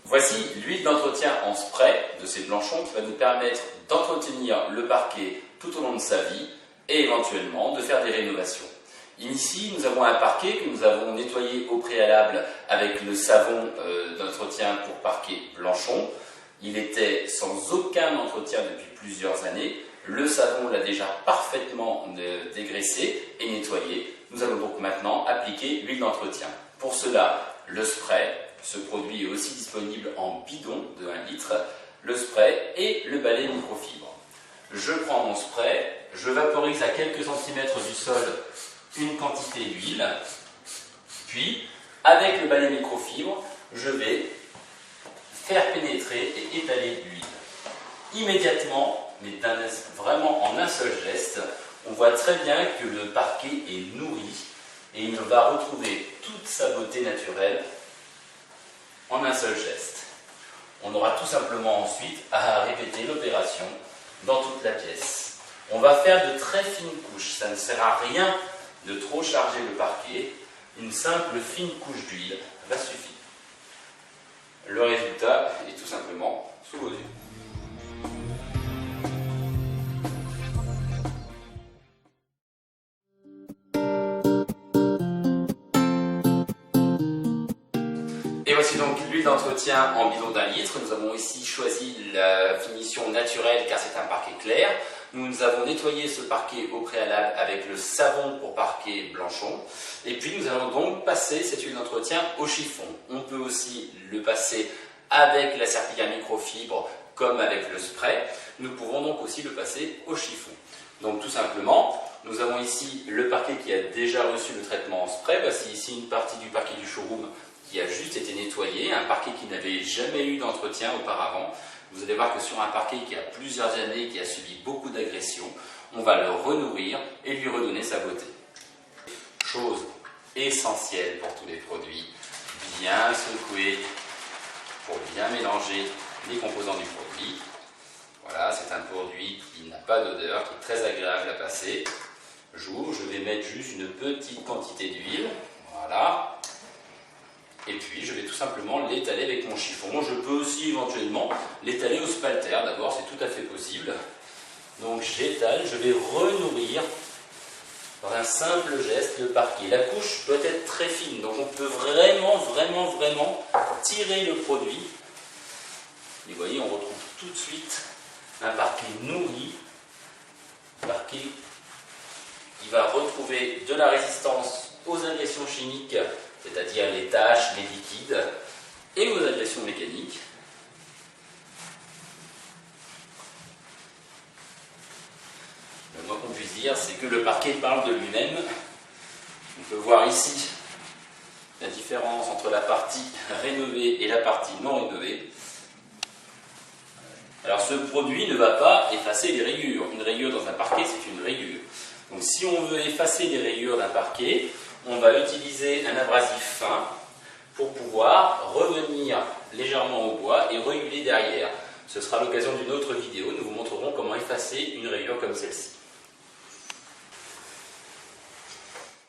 Voici l'huile d'entretien en spray de ces blanchons qui va nous permettre d'entretenir le parquet tout au long de sa vie et éventuellement de faire des rénovations. Ici, nous avons un parquet que nous avons nettoyé au préalable avec le savon d'entretien pour parquet blanchon. Il était sans aucun entretien depuis plusieurs années. Le savon l'a déjà parfaitement dégraissé et nettoyé. Nous allons donc maintenant appliquer l'huile d'entretien. Pour cela, le spray, ce produit est aussi disponible en bidon de 1 litre, le spray et le balai microfibre. Je prends mon spray, je vaporise à quelques centimètres du sol une quantité d'huile, puis avec le balai microfibre, je vais faire pénétrer et étaler l'huile. Immédiatement, mais vraiment en un seul geste, on voit très bien que le parquet est nourri et il va retrouver toute sa beauté naturelle en un seul geste. On aura tout simplement ensuite à répéter l'opération dans toute la pièce. On va faire de très fines couches, ça ne sert à rien de trop charger le parquet, une simple fine couche d'huile va suffire. Le résultat est tout simplement sous vos yeux. Et voici donc l'huile d'entretien en bidon d'1 litre. Nous avons ici choisi la finition naturelle car c'est un parquet clair. Nous avons nettoyé ce parquet au préalable avec le savon pour parquet blanchon. Et puis nous allons donc passer cette huile d'entretien au chiffon. On peut aussi le passer avec la serpillière microfibre comme avec le spray. Nous pouvons donc aussi le passer au chiffon. Donc tout simplement, nous avons ici le parquet qui a déjà reçu le traitement en spray. Voici ici une partie du parquet du showroom qui a juste été nettoyé, un parquet qui n'avait jamais eu d'entretien auparavant. Vous allez voir que sur un parquet qui a plusieurs années, qui a subi beaucoup d'agressions, on va le renourrir et lui redonner sa beauté. Chose essentielle pour tous les produits, bien secouer pour bien mélanger les composants du produit. Voilà, c'est un produit qui n'a pas d'odeur, qui est très agréable à passer. J'ouvre, je vais mettre juste une petite quantité d'huile, voilà. Et puis je vais tout simplement l'étaler avec mon chiffon. Je peux aussi éventuellement l'étaler au spalter. D'abord, c'est tout à fait possible. Donc j'étale, je vais renourrir par un simple geste le parquet. La couche peut être très fine, donc on peut vraiment tirer le produit. Et vous voyez, on retrouve tout de suite un parquet nourri, un parquet qui va retrouver de la résistance aux agressions chimiques, c'est-à-dire les taches, les liquides et aux agressions mécaniques. Le moins qu'on puisse dire, c'est que le parquet parle de lui-même. On peut voir ici la différence entre la partie rénovée et la partie non rénovée. Alors ce produit ne va pas effacer les rayures. Une rayure dans un parquet, c'est une rayure. Donc si on veut effacer les rayures d'un parquet, on va utiliser un abrasif fin pour pouvoir revenir légèrement au bois et rehuiler derrière. Ce sera l'occasion d'une autre vidéo. Nous vous montrerons comment effacer une rayure comme celle-ci.